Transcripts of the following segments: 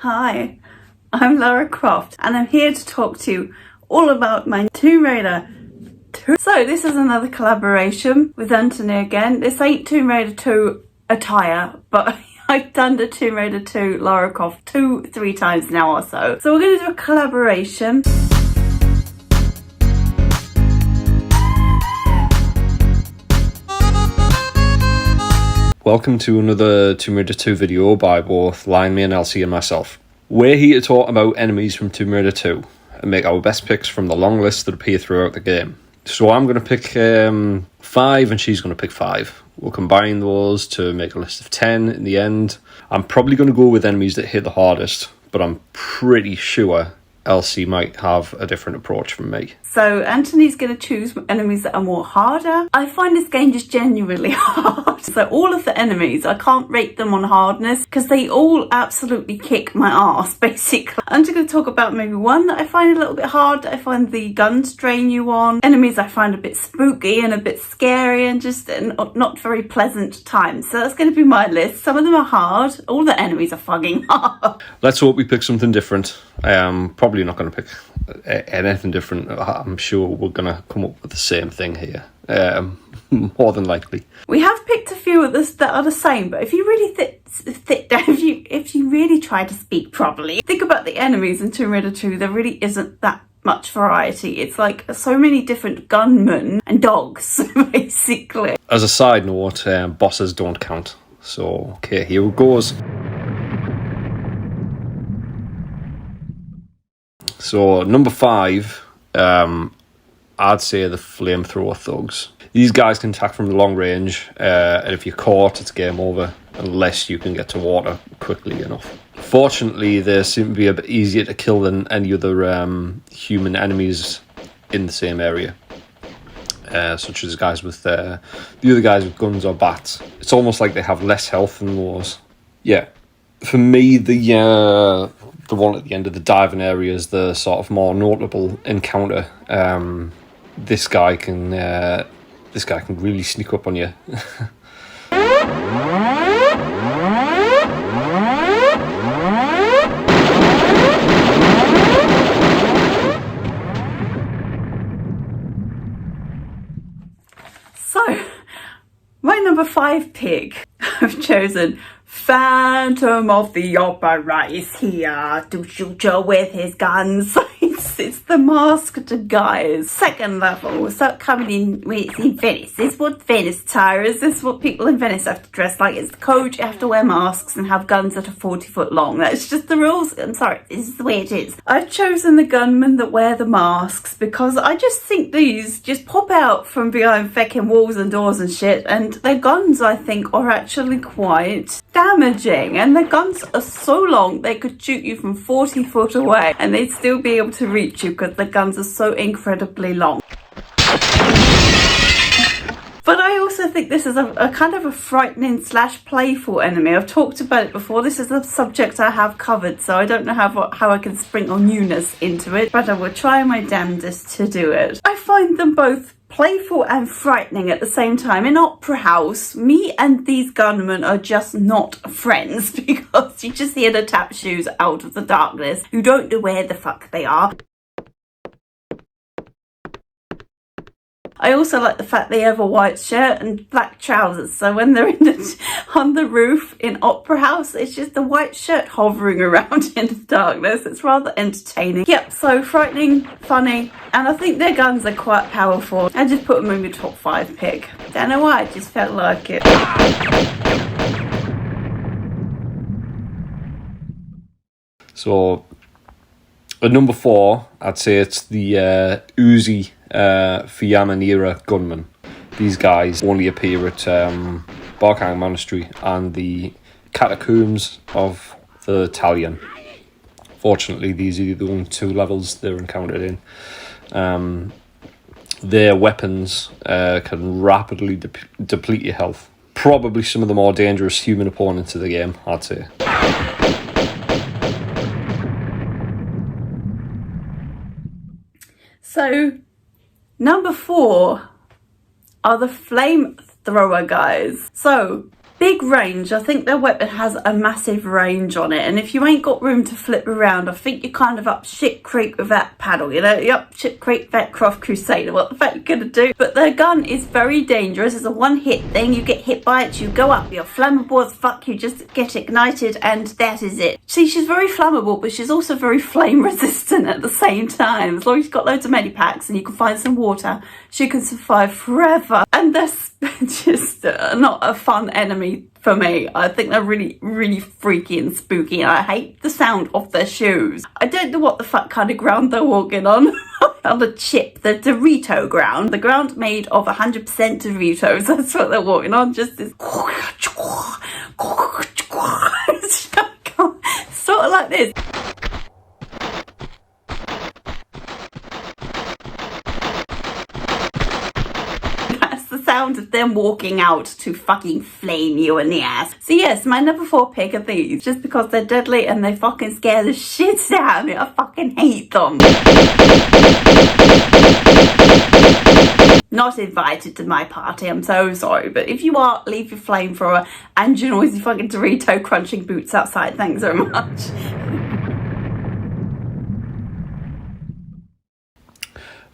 Hi, I'm Lara Croft and I'm here to talk to you all about my Tomb Raider 2. So this is another collaboration with Anthony again. This ain't Tomb Raider 2 attire, but I've done the Tomb Raider 2 Lara Croft 3 times now or so. So we're going to do a collaboration. Welcome to another Tomb Raider 2 video by both Lionme and Elsie and myself. We're here to talk about enemies from Tomb Raider 2 and make our best picks from the long list that appear throughout the game. So I'm going to pick 5 and she's going to pick 5. We'll combine those to make a list of 10 in the end. I'm probably going to go with enemies that hit the hardest, but I'm pretty sure Elsie might have a different approach from me. So Anthony's going to choose enemies that are more harder. I find this game just genuinely hard. So all of the enemies, I can't rate them on hardness because they all absolutely kick my ass, basically. I'm just going to talk about maybe one that I find a little bit hard, that I find the guns drain you on. Enemies I find a bit spooky and a bit scary and just not very pleasant times. So that's going to be my list. Some of them are hard. All the enemies are fucking hard. Let's hope we pick something different. Probably not going to pick anything different. I'm sure we're going to come up with the same thing here. More than likely. We have picked a few of this that are the same, but if you really if you really try to speak properly, think about the enemies in Tomb Raider 2, there really isn't that much variety. It's like so many different gunmen and dogs, basically. As a side note, bosses don't count. So, okay, here it goes. So, number 5, I'd say the flamethrower thugs. These guys can attack from long range, and if you're caught, it's game over, unless you can get to water quickly enough. Fortunately, they seem to be a bit easier to kill than any other human enemies in the same area, such as guys with the other guys with guns or bats. It's almost like they have less health than those. Yeah, for me, the one at the end of the diving area is the sort of more notable encounter. This guy can really sneak up on you. So, my number 5 pick, I've chosen Phantom of the Opera is here to shoot you with his guns. It's the masked guys. Second level. So coming in, it's in Venice. This is what Venice attire is. This is what people in Venice have to dress like. It's the code. You have to wear masks and have guns that are 40 foot long. That's just the rules. I'm sorry, this is the way it is. I've chosen the gunmen that wear the masks because I just think these just pop out from behind fucking walls and doors and shit, and their guns, I think, are actually quite damaging, and the guns are so long they could shoot you from 40 foot away and they'd still be able to reach you because the guns are so incredibly long. But I also think this is a kind of a frightening / playful enemy. I've talked about it before. This is a subject I have covered, so I don't know how I can sprinkle newness into it, but I will try my damnedest to do it. I find them both playful and frightening at the same time. In Opera House, me and these gunmen are just not friends because you just hear the tap shoes out of the darkness. You don't know where the fuck they are. I also like the fact they have a white shirt and black trousers, so when they're on the roof in Opera House, it's just a white shirt hovering around in the darkness. It's rather entertaining. Yep, so frightening, funny, and I think their guns are quite powerful. I just put them in my top 5 pick. Don't know why, I just felt like it. So, at number 4, I'd say it's the Uzi Fiammanera gunmen. These guys only appear at Barkhang Monastery and the catacombs of the Italian. Fortunately, these are the only 2 levels they're encountered in. Their weapons can rapidly deplete your health. Probably some of the more dangerous human opponents of the game, I'd say. So, number 4 are the flamethrower guys. So, big range. I think their weapon has a massive range on it, and if you ain't got room to flip around, I think you're kind of up shit creek with that paddle, you know, you're up shit creek, that Croft Crusader, what the fuck you gonna do? But their gun is very dangerous. It's a one-hit thing. You get hit by it, you go up, you're flammable as fuck, you just get ignited, and that is it. See, she's very flammable, but she's also very flame resistant at the same time. As long as you've got loads of medipacks and you can find some water, she can survive forever. And that's just not a fun enemy for me. I think they're really, really freaky and spooky, and I hate the sound of their shoes. I don't know what the fuck kind of ground they're walking on. On the chip, the Dorito ground. The ground made of 100% Doritos. That's what they're walking on. Just this sort of like this. Sound of them walking out to fucking flame you in the ass. So yes, my number 4 pick are these, just because they're deadly and they fucking scare the shit out of me. I fucking hate them. Not invited to my party, I'm so sorry, but if you are, leave your flamethrower and your noisy fucking Dorito crunching boots outside. Thanks so much.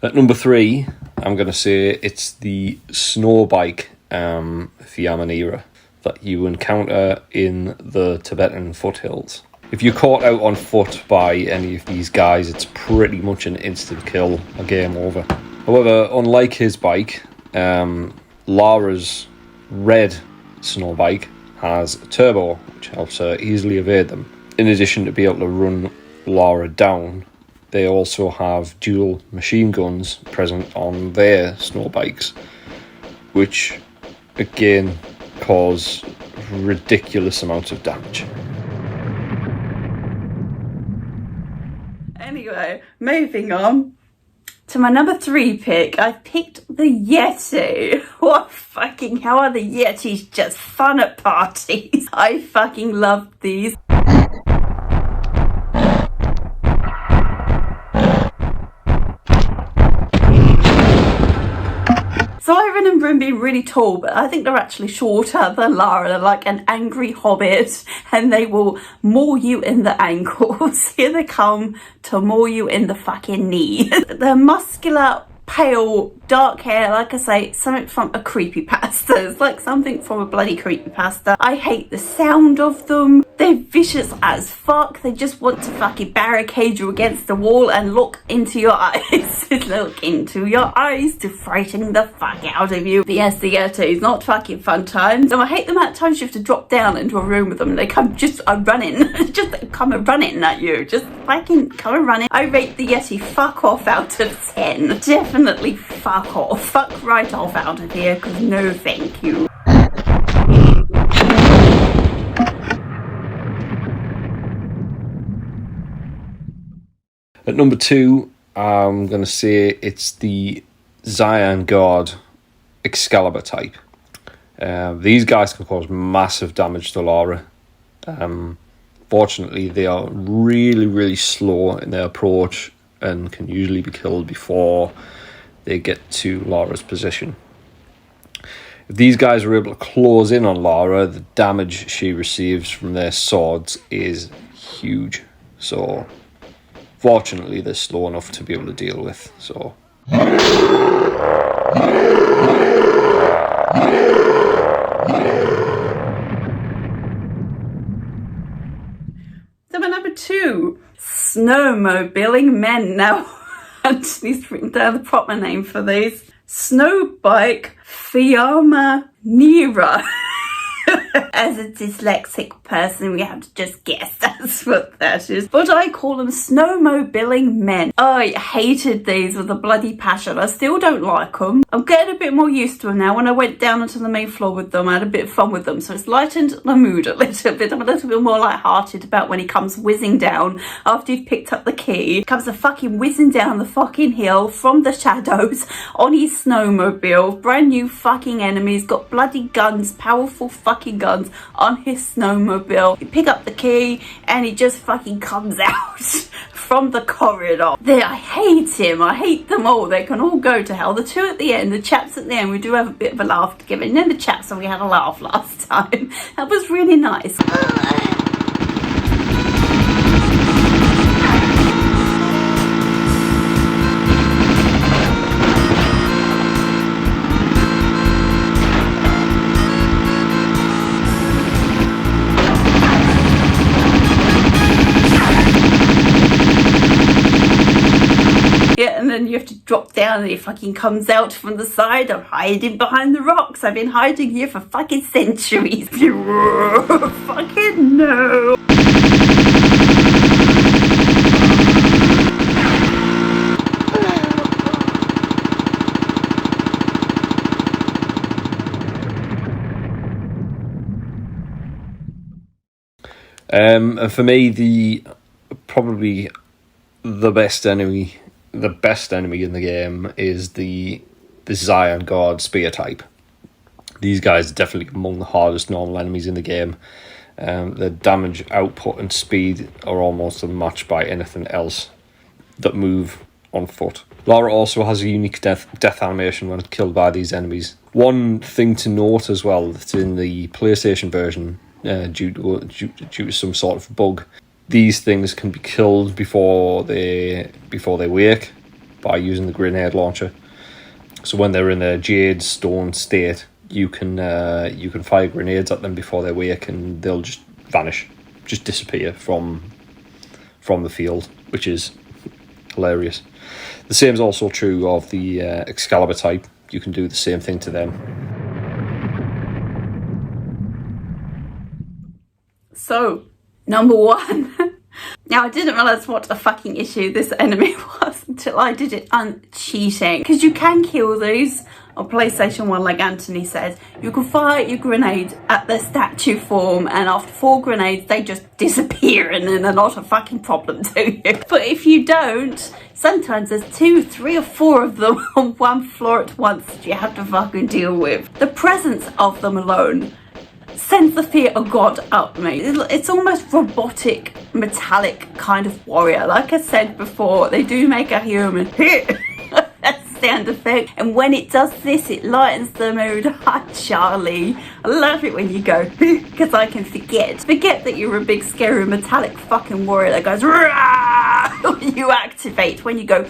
At number 3, I'm going to say it's the snow bike Fiamanera that you encounter in the Tibetan foothills. If you're caught out on foot by any of these guys, it's pretty much an instant kill, a game over. However, unlike his bike, Lara's red snow bike has a turbo, which helps her easily evade them. In addition to be able to run Lara down, they also have dual machine guns present on their snow bikes, which again cause ridiculous amounts of damage. Anyway, moving on to my number 3 pick. I picked the Yeti. What fucking hell are the Yetis? Just fun at parties. I fucking love these. So I remember them being really tall, but I think they're actually shorter than Lara. They're like an angry hobbit, and they will maul you in the ankles. Here they come to maul you in the fucking knee. They're muscular, pale, dark hair, like I say, something from a creepypasta. It's like something from a bloody creepypasta. I hate the sound of them. They're vicious as fuck. They just want to fucking barricade you against the wall and look into your eyes. Look into your eyes to frighten the fuck out of you. But yes, the Yetis, not fucking fun times. And I hate the amount of times you have to drop down into a room with them and they come just running. Just come running at you. Just fucking come running. I rate the Yeti fuck off out of 10. Definitely fuck off. Fuck right off out of here, because no thank you. At number 2, I'm going to say it's the Zion God Excalibur type. These guys can cause massive damage to Lara. Fortunately, they are really, really slow in their approach and can usually be killed before they get to Lara's position. If these guys are able to close in on Lara, the damage she receives from their swords is huge. So fortunately, they're slow enough to be able to deal with. So my number 2, snowmobiling men. Now, I just need to write down the proper name for these. Snowbike Fiamanera. As a dyslexic person, we have to just guess that's what that is. But I call them snowmobiling men. I hated these with a bloody passion. I still don't like them. I'm getting a bit more used to them now. When I went down onto the main floor with them, I had a bit of fun with them. So it's lightened the mood a little bit. I'm a little bit more light-hearted about when he comes whizzing down after you've picked up the key. He comes a fucking whizzing down the fucking hill from the shadows on his snowmobile. Brand new fucking enemies. Got bloody guns, powerful fucking guns on his snowmobile. You pick up the key and he just fucking comes out from the corridor. I hate him. I hate them all. They can all go to hell. The two at the end, the chaps at the end, we do have a bit of a laugh together. And then the chaps, and we had a laugh last time. That was really nice. And then you have to drop down and he fucking comes out from the side. I'm hiding behind the rocks. I've been hiding here for fucking centuries. Fucking no. And for me, probably the best enemy in the game is the Zion Guard spear type. These guys are definitely among the hardest normal enemies in the game. Their damage output and speed are almost unmatched by anything else that move on foot. Lara also has a unique death animation when killed by these enemies. One thing to note as well, that's in the PlayStation version, due to some sort of bug, these things can be killed before they wake by using the grenade launcher. So when they're in a jade stone state, you can fire grenades at them before they wake, and they'll just vanish, just disappear from the field, which is hilarious. The same is also true of the Excalibur type. You can do the same thing to them. So, number one. Now, I didn't realise what a fucking issue this enemy was until I did it uncheating. Because you can kill these on PlayStation 1, like Anthony said. You can fire your grenade at their statue form, and after 4 grenades, they just disappear, and then they're not a fucking problem to you. But if you don't, sometimes there's 2, 3 or 4 of them on one floor at once that you have to fucking deal with. The presence of them alone sends the fear of God up me. It's almost robotic, metallic kind of warrior. Like I said before, they do make a human sound effect, and when it does this, it lightens the mood. Hi Charlie. I love it when you go, because I can forget that you're a big scary metallic fucking warrior that goes when you activate. When you go,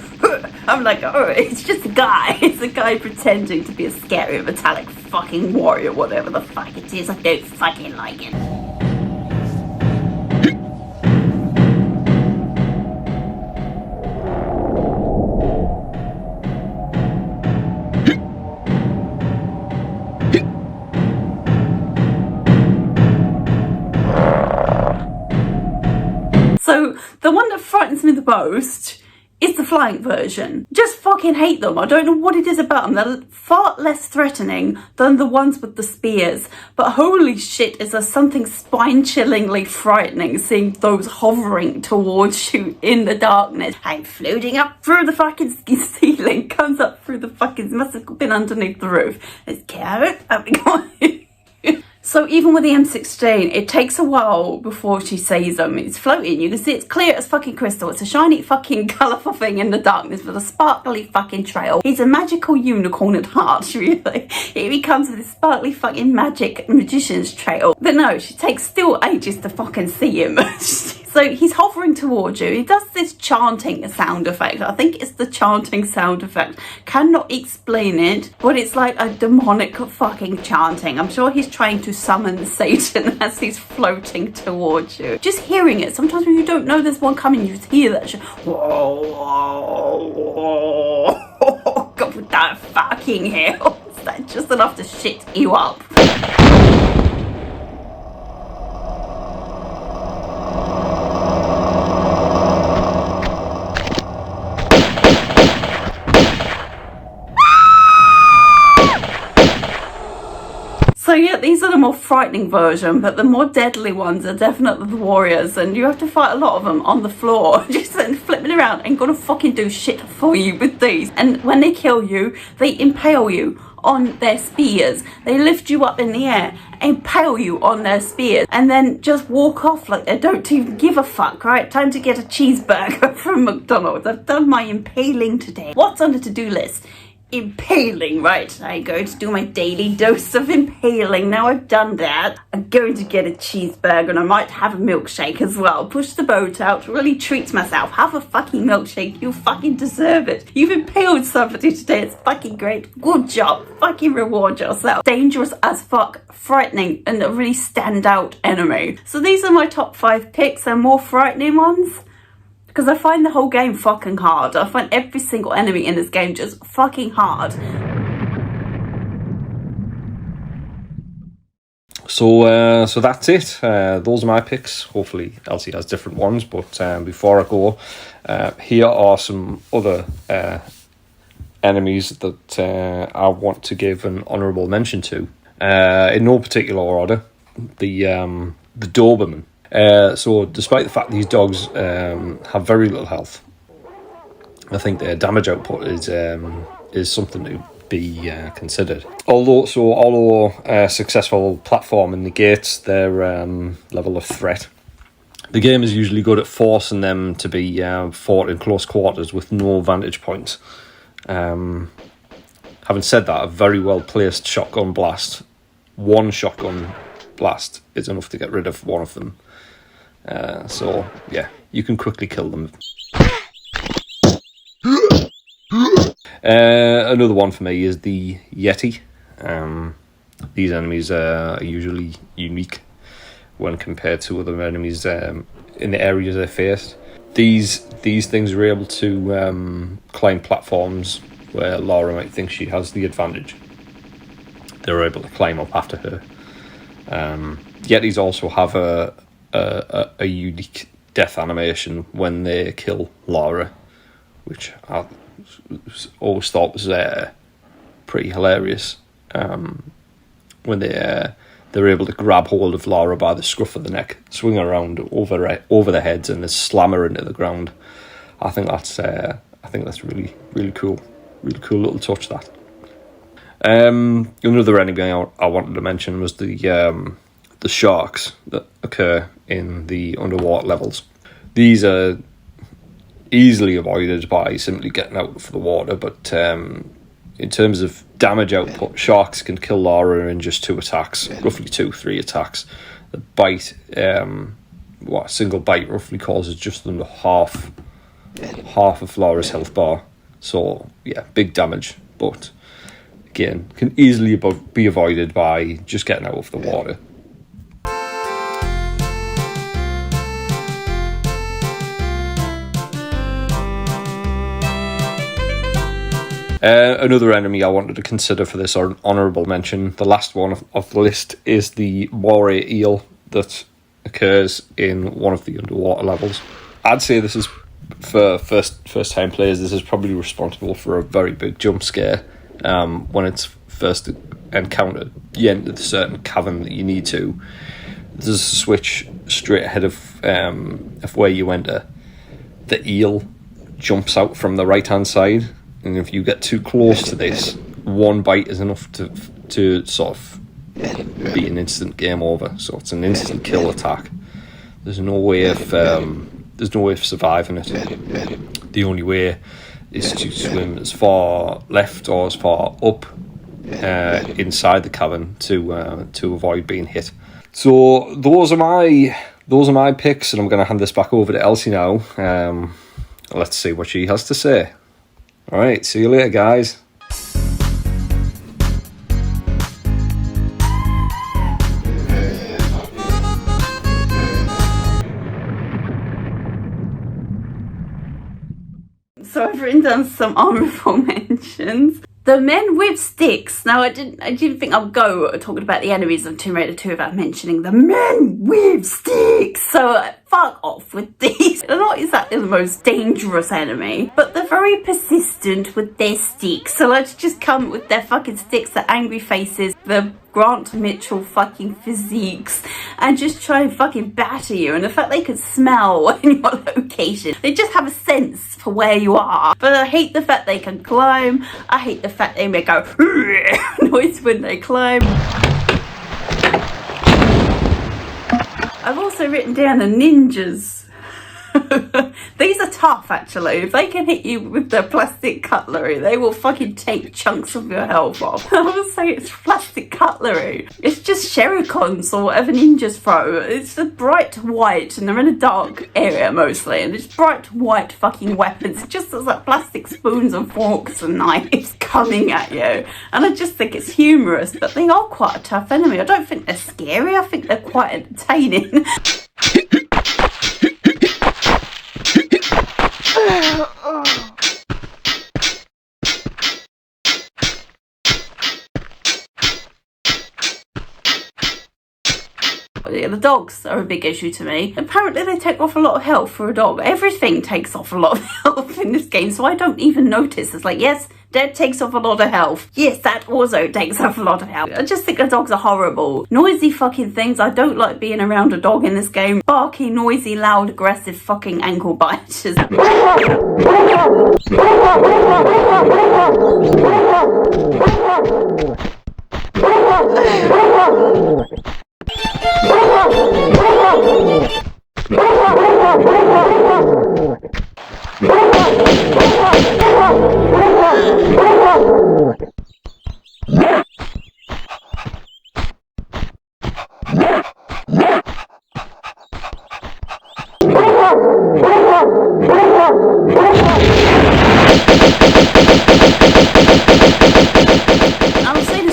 I'm like, oh, it's just a guy. It's a guy pretending to be a scary metallic fucking warrior, whatever the fuck it is. I don't fucking like it. So the one that frightens me the most is the flying version. Just fucking hate them. I don't know what it is about them. They're far less threatening than the ones with the spears. But holy shit, is there something spine-chillingly frightening seeing those hovering towards you in the darkness. I'm floating up through the fucking ceiling. Comes up through the fucking... must have been underneath the roof. It's carrot. So even with the M16, it takes a while before she sees them. It's floating. You can see it's clear as fucking crystal. It's a shiny fucking colourful thing in the darkness with a sparkly fucking trail. He's a magical unicorn at heart, really. He comes with this sparkly fucking magic magician's trail. But no, she takes still ages to fucking see him. So he's hovering towards you. He does this chanting sound effect. I think it's the chanting sound effect. Cannot explain it, but it's like a demonic fucking chanting. I'm sure he's trying to summon Satan as he's floating towards you. Just hearing it, sometimes when you don't know there's one coming, you just hear that shit. Whoa, whoa, whoa. God, with that fucking hell. Is that just enough to shit you up? So yeah, these are the more frightening version, but the more deadly ones are definitely the warriors, and you have to fight a lot of them on the floor, just flipping around and gonna fucking do shit for you with these. And when they kill you, they impale you on their spears. They lift you up in the air impale you on their spears, and then just walk off like they don't even give a fuck, right? Time to get a cheeseburger from McDonald's. I've done my impaling today. What's on the to-do list? Impaling, right? I'm going to do my daily dose of impaling. Now I've done that, I'm going to get a cheeseburger, and I might have a milkshake as well. Push the boat out, really treat myself. Have a fucking milkshake. You fucking deserve it. You've impaled somebody today. It's fucking great. Good job. Fucking reward yourself. Dangerous as fuck, frightening, and a really standout enemy. So these are my top 5 picks, and more frightening ones. Because I find the whole game fucking hard. I find every single enemy in this game just fucking hard. So that's it. Those are my picks. Hopefully Elsie has different ones. But before I go, here are some other enemies that I want to give an honourable mention to. In no particular order, the Doberman. So despite the fact these dogs have very little health, I think their damage output is something to be considered. Although successful platforming negates their level of threat, the game is usually good at forcing them to be fought in close quarters with no vantage points. Having said that, a very well placed shotgun blast, one shotgun blast is enough to get rid of one of them. So yeah, you can quickly kill them. Another one for me is the Yeti. These enemies are usually unique when compared to other enemies in the areas they faced. These things are able to climb platforms where Laura might think she has the advantage. They're able to climb up after her. Yetis also have a unique death animation when they kill Laura, which I always thought was pretty hilarious. When they're able to grab hold of Laura by the scruff of the neck, swing her around over their heads, and then slam her into the ground. I think that's really cool. Really cool little touch, that. Another enemy I wanted to mention was the sharks that occur in the underwater levels. These are easily avoided by simply getting out of the water, but in terms of damage output, sharks can kill Laura in just 2 attacks, roughly 2-3 attacks. The bite, a single bite roughly causes just under half of Laura's health bar. So yeah, big damage, but again, can easily be avoided by just getting out of the water. Another enemy I wanted to consider for this honourable mention, the last one of the list, is the moray eel that occurs in one of the underwater levels. I'd say this is, for first time players, this is probably responsible for a very big jump scare when it's first encountered. You enter the certain cavern that you need to. There's a switch straight ahead of where you enter. The eel jumps out from the right hand side, and if you get too close to this, one bite is enough to sort of be an instant game over. So it's an instant kill attack. There's no way of surviving it. The only way is to swim as far left or as far up inside the cavern to avoid being hit. So those are my picks, and I'm going to hand this back over to Elsie now. Let's see what she has to say. All right, see you later, guys. So I've written down some honourable mentions. The men with sticks. Now I didn't think I'd go talking about the enemies of Tomb Raider 2 without mentioning the men with sticks. So fuck off with these. They're not exactly the most dangerous enemy, but they're very persistent with their sticks. So let's just come with their fucking sticks, their angry faces, the Grant Mitchell fucking physiques, and just try and fucking batter you. And the fact they can smell when you're on location, they just have a sense for where you are. But I hate the fact they can climb. I hate the fact they make a noise when they climb. also written down the ninjas. These are tough, actually. If they can hit you with their plastic cutlery, they will fucking take chunks of your health off. I will say it's plastic cutlery. It's just shurikens or whatever ninjas throw. It's the bright white, and they're in a dark area mostly, and it's bright white fucking weapons. It just looks like plastic spoons and forks and knives coming at you. And I just think it's humorous, but they are quite a tough enemy. I don't think they're scary. I think they're quite entertaining. Yeah, the dogs are a big issue to me. Apparently they take off a lot of health for a dog. Everything takes off a lot of health in this game, so I don't even notice. It's like, yes, that takes off a lot of health. Yes, that also takes off a lot of health. I just think the dogs are horrible. Noisy fucking things. I don't like being around a dog in this game. Barky, noisy, loud, aggressive fucking ankle biters.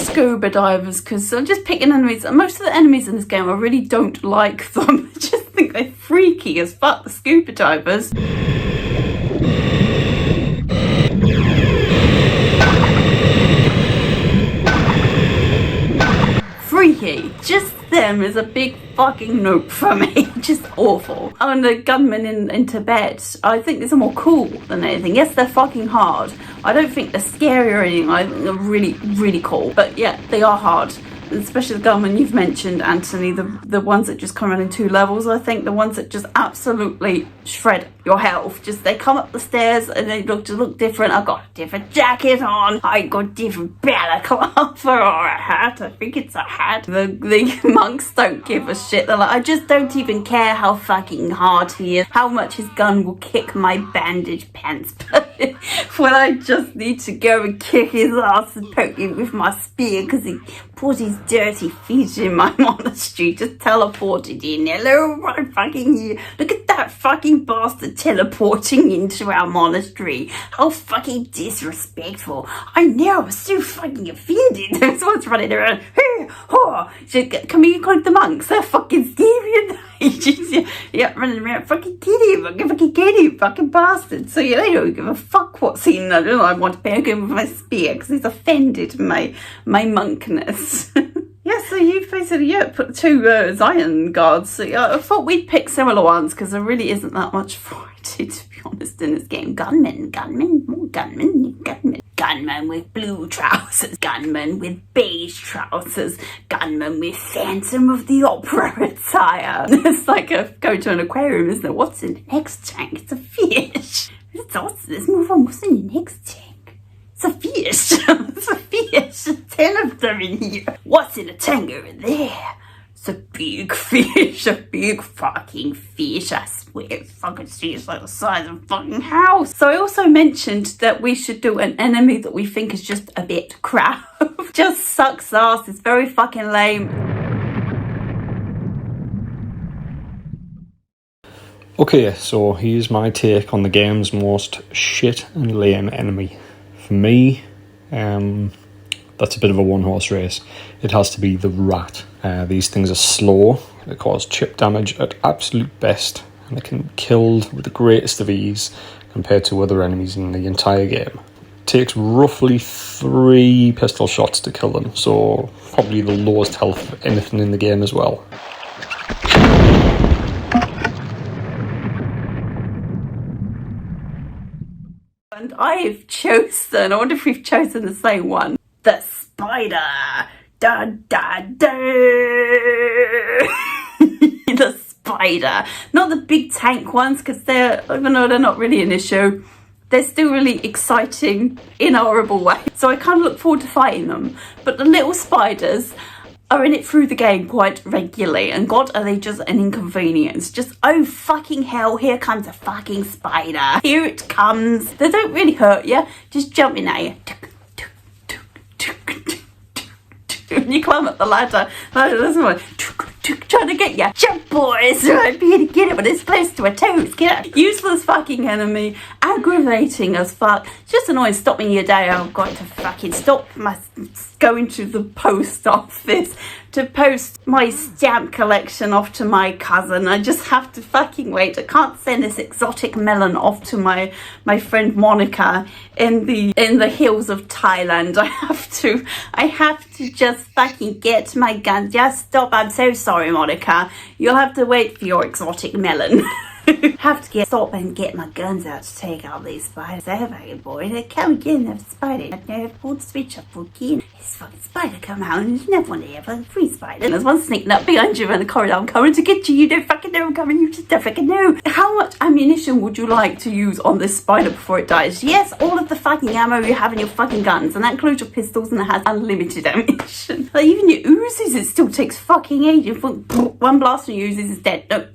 Scuba divers, because I'm just picking enemies. Most of the enemies in this game, I really don't like them. I just think they're freaky as fuck, the scuba divers. Freaky. Just them is a big fucking nope for me. Just awful. Oh, and the gunmen in Tibet, I think these are more cool than anything. Yes, they're fucking hard. I don't think they're scary or anything. I think they're really, really cool. But yeah, they are hard. Especially the gunmen you've mentioned, Anthony, the ones that just come around in 2 levels, I think. The ones that just absolutely shred your health. Just, they come up the stairs and they look different. I've got a different jacket on. I got different balaclava or a hat. I think it's a hat. The monks don't give a shit. They're like, I just don't even care how fucking hard he is, how much his gun will kick my bandage pants. But when I just need to go and kick his ass and poke him with my spear because he put his dirty feet in my monastery, just teleported in. Hello, right fucking here. Look at that fucking bastard teleporting into our monastery. How fucking disrespectful. I know, I'm so fucking offended. Someone's running around. Hey, oh. Can we call the monks? They're fucking scary. Yeah, running around. Fucking get him, fucking bastard. So yeah, they don't give a fuck what's in there. I want to poke him with my spear because he's offended my monkness. Yeah, so you basically, put 2 Zion guards. So, I thought we'd pick similar ones because there really isn't that much variety, to be honest, in this game. Gunmen, more gunmen. Gunmen with blue trousers, gunmen with beige trousers, gunmen with Phantom of the Opera attire. It's like go to an aquarium, isn't it? What's in the next tank? It's a fish. Let's move on. What's in the next tank? It's a fish. It's a fish. 10 of them in here. What's in a tank over there? It's a big fish. A big fucking fish. I swear. It's fucking fish like the size of a fucking house. So I also mentioned that we should do an enemy that we think is just a bit crap. Just sucks ass. It's very fucking lame. Okay, so here's my take on the game's most shit and lame enemy. For me, that's a bit of a one-horse race. It has to be the rat. These things are slow, they cause chip damage at absolute best, and they can be killed with the greatest of ease compared to other enemies in the entire game. It takes roughly 3 pistol shots to kill them, so probably the lowest health of anything in the game as well. And I've chosen, I wonder if we've chosen the same one, the spider. Da da da. The spider. Not the big tank ones, because even though they're not really an issue, they're still really exciting in a horrible way. So I kind of look forward to fighting them. But the little spiders, are in it through the game quite regularly, and God, are they just an inconvenience. Just, oh fucking hell, here comes a fucking spider. Here it comes. They don't really hurt you, just jumping at you. And you climb up the ladder, this one, trying to get you. Jump, boys! I'm here to get it, but it's close to a toes. Get it. Useless fucking enemy, aggravating as fuck. It's just annoying, stopping your day. I've got to fucking stop my going to the post office to post my stamp collection off to my cousin. I just have to fucking wait. I can't send this exotic melon off to my friend Monica in the hills of Thailand. I have to just fucking get my gun. Just stop. I'm so sorry, Monica. You'll have to wait for your exotic melon. Have to stop and get my guns out to take out these spiders. They're fucking boy. They come again, the spider. I pulled the switch up again. This fucking spider come out and there's never one here. Free spider. There's one sneaking up behind you in the corridor. I'm coming to get you. You don't fucking know I'm coming. You just don't fucking know. How much ammunition would you like to use on this spider before it dies? Yes, all of the fucking ammo you have in your fucking guns, and that includes your pistols, and it has unlimited ammunition. Like even your Uzis, it still takes fucking ages. One blast from your Uzis is dead. No,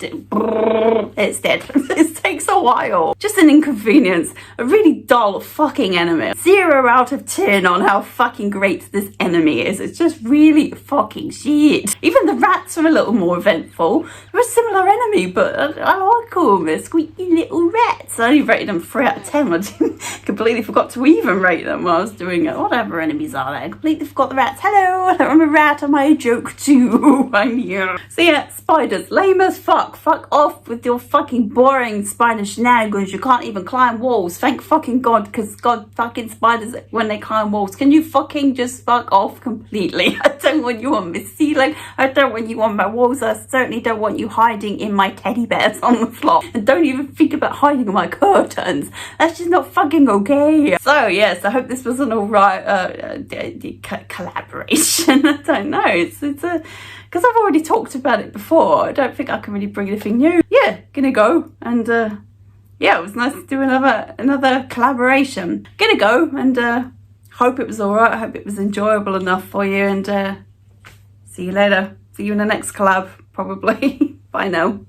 it's dead. It takes a while. Just an inconvenience. A really dull fucking enemy. 0 out of 10 on how fucking great this enemy is. It's just really fucking shit. Even the rats are a little more eventful. They're a similar enemy, but I like them. They're squeaky little rats. I only rated them 3 out of 10. I completely forgot to even rate them while I was doing it. Whatever enemies are there. I completely forgot the rats. Hello, I'm a rat. Am I a joke too? I'm here. So yeah, spiders. Lame as fuck. Fuck off with your fucking boring spider shenanigans. You can't even climb walls. Thank fucking God, because God fucking spiders when they climb walls. Can you fucking just fuck off completely? I don't want you on my ceiling. I don't want you on my walls. I certainly don't want you hiding in my teddy bears on the floor. And don't even think about hiding in my curtains. That's just not fucking okay. So yes, I hope this was an alright collaboration. I don't know. It's a because I've already talked about it before. I don't think I can really bring anything new. Yeah, gonna go and yeah, it was nice to do another collaboration. Gonna go and hope it was alright. I hope it was enjoyable enough for you, and see you later. See you in the next collab, probably. Bye now.